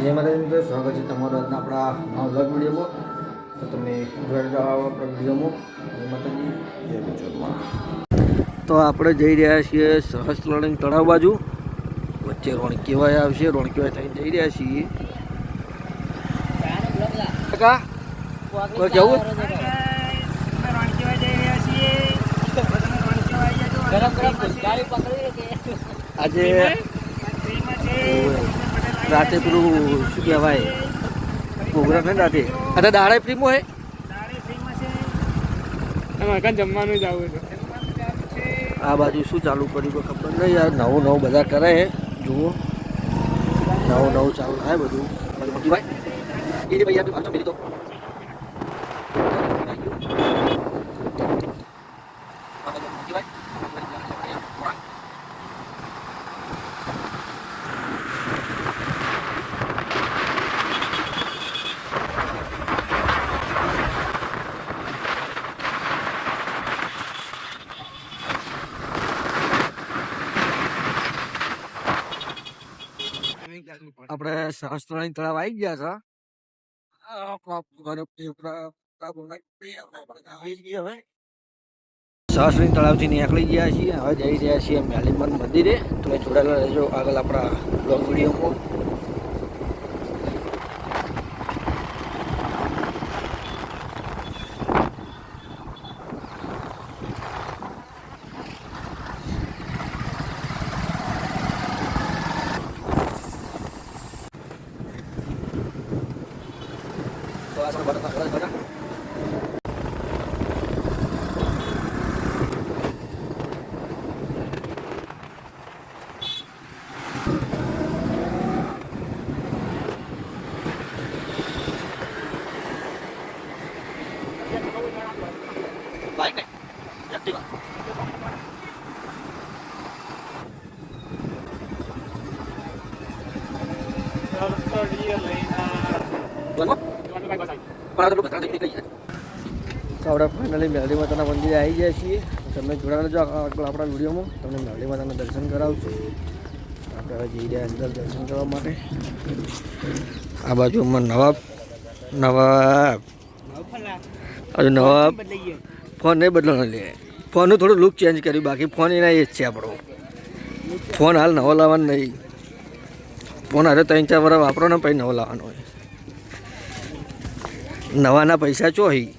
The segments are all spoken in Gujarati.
જય માતાજી મિત્રો, સ્વાગત છે તમારું આજના આપણા વ્લોગ વિડીયોમાં. તો તમે જોઈ જાઓ આપણા વિડીયોમાં. જય માતાજી, જય ગુજરમાં. તો આપણે જઈ રહ્યા છીએ સહસ્ત્રલિંગ તળાવ બાજુ. વચ્ચે રોણકીવાય આવશે, રોણકીવાય થઈને જઈ રહ્યા છીએ. કાકા કોઈ કેવું આજે રાતે પેલું શું કહેવાય પ્રોગ્રામ છે ને રાતે અત્યારે દાડે ફ્રીમાં છે જમવાનું જ આવું છે. આ બાજુ શું ચાલુ કર્યું કોઈ ખબર નહીં યાર. નવું નવું બધા કરે છે, જુઓ નવું નવું ચાલુ થાય બધું. ભાઈ એ ભાઈ યાર તું મેરી તો આપણે સહસ્ત્રલિંગ તળાવ આવી ગયા હતા. સહસ્ત્રલિંગ તળાવથી નીકળી ગયા છીએ. હવે જઈ રહ્યા છીએ મેલીમન મંદિરે. તમે જોડાયેલા રહેજો આગળ આપણા બ્લોગ વિડીયોમાં. Baik nih, jadi pak. તો આપણે ફાઇનલી મેરડી માતાના મંદિરે આવી ગયા છીએ. તમે જોડાયેલા જો આગળ આપણા વિડીયોમાં તમને મેરડી માતાના દર્શન કરાવશું. આપણે હવે જઈ રહ્યા અંદર દર્શન કરવા માટે. આ બાજુમાં નવાબ હજુ નવાબ ફોન નહીં બદલવાનો લે. ફોનનું થોડું લુક ચેન્જ કર્યું, બાકી ફોન એના એ જ છે આપણો. ફોન હાલ નવો લાવવાનો નહીં. ફોન હારે 3-4 વર્ષ વાપરો ને પછી નવો લાવવાનો હોય. નવાના પૈસા ચોહી.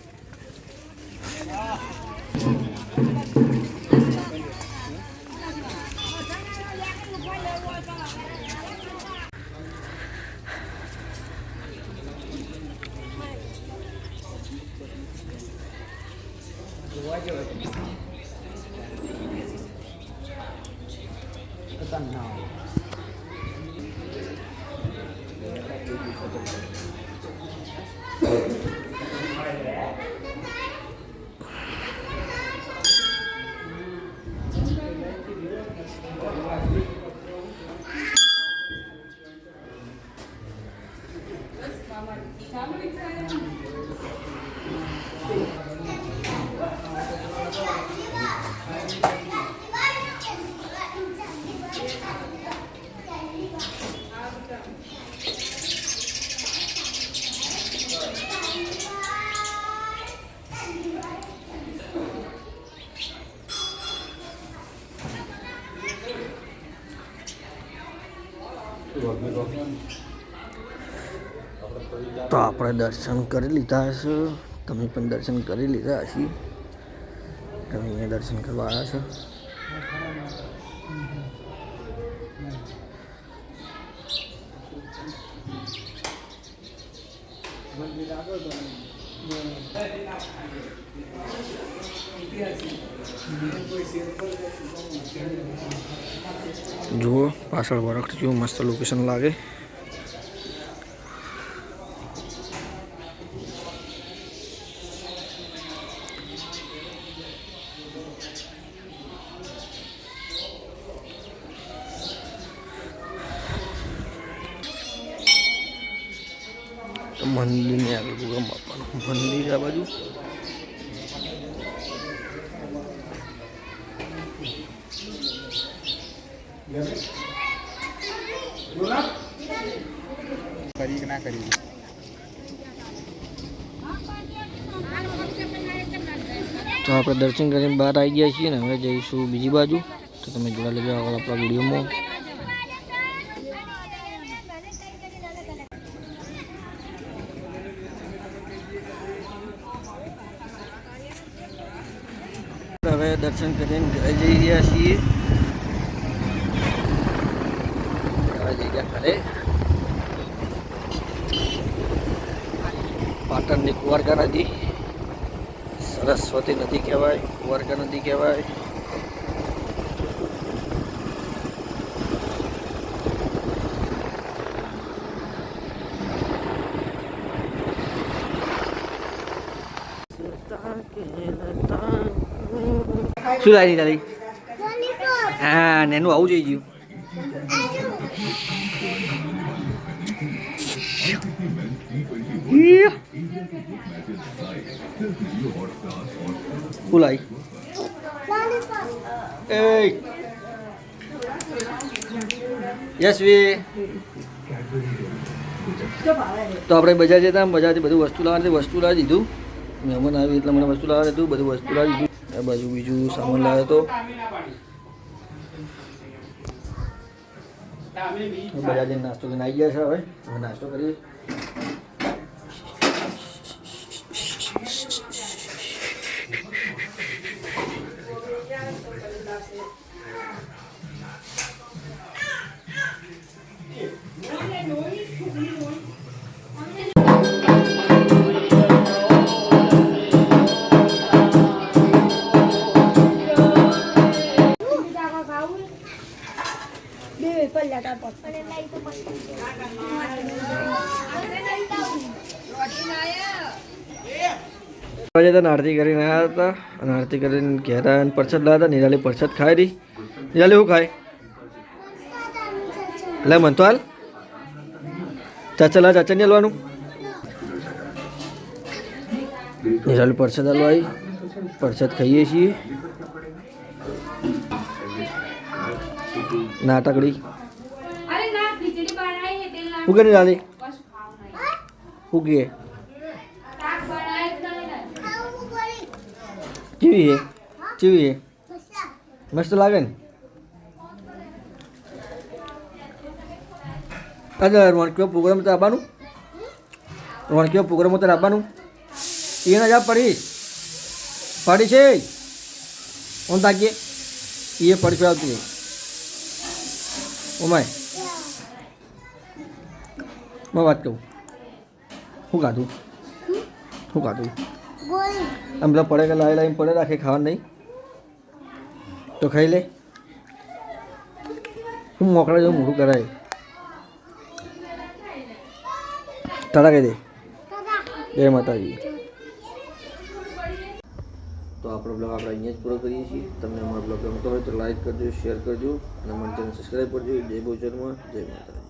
તો આપણે દર્શન કરી લીધા હશે. તમે પણ દર્શન કરી લીધા હશે. તમે અહીંયા દર્શન કરવા આવ્યા છો. જુઓ પાછળ વરખ જેવું મસ્ત લોકેશન લાગે. મંદિરની આગળ ગોગમ બાપાનું મંદિર આ બાજુ. કરી કે ના કરી. તો આપણે દર્શન કરીને બહાર આવી ગયા છીએ ને હવે જઈશું બીજી બાજુ. તો તમે જોડા લેજો આગળ આપણા વિડીયોમાં. હવે દર્શન કરીને ઘરે જઈ રહ્યા છીએ. હવે જઈ ગયા ઘરે. પાટણની કુંવારકા નદી, સરસ્વતી નદી કહેવાય, કુંવારકા નદી કહેવાય. શું લાવી તારી? હા નેનું આવું જોઈ ગયું. શું લાવી? એ યશવી તો આપણે બજાર જતા બજારથી બધું વસ્તુ લાવી દીધું. મહેમાન આવી એટલે મને વસ્તુ લાવવા દીધું, બધું વસ્તુ લાવી દીધું. આ બાજુ બીજું સામાન લાવ્યો હતો. બજાર જઈને નાસ્તો કરીને આવી ગયા છે. હવે નાસ્તો કરીએ. આરતી કરીને આવ્યા હતા અને આરતી કરીને ઘેર અને પરસાદ લાવ્યા હતા. નિરાલી પરસાદ ખાઈ રહી. નિરાલી શું ખાય? લે મન તો હાલ ચાચા ચાચા ને હલવાનું. નિરાલી પરસાદ હાલવા આવી. પરસાદ ખાઈએ છીએ. નાટકડી શું કરી નિરાલી? શું કહે? કેવી છે? કેવી છે? મસ્ત લાગે ને? અરે રોણકીઓ પ્રોગ્રામ તો આવવાનું. રોણકીઓ પ્રોગ્રામ તો આવવાનું. એને જ પડીશ પડી છે. ઓમ તાકીએ એ પડશે આવતી ઓમાય. મેં વાત કહું શું ખાધું? શું ખાધું? આમ પેલા પડે કે લાવી લાવીને પડે રાખે ખાવાનું નહીં તો ખાઈ લે. હું મોકળા જેવું મોટું કરાય. તારા કહી દે જય માતાજી. તો આપણો બ્લોગ આપણે અહીંયા જ પૂરો કરીએ છીએ. તમને અમારો બ્લોગ ગમતો હોય તો લાઈક કરજો, શેર કરજો અને અમારી ચેનલ સબસ્ક્રાઈબ કરજો. જય બહુચરમાં, જય માતાજી.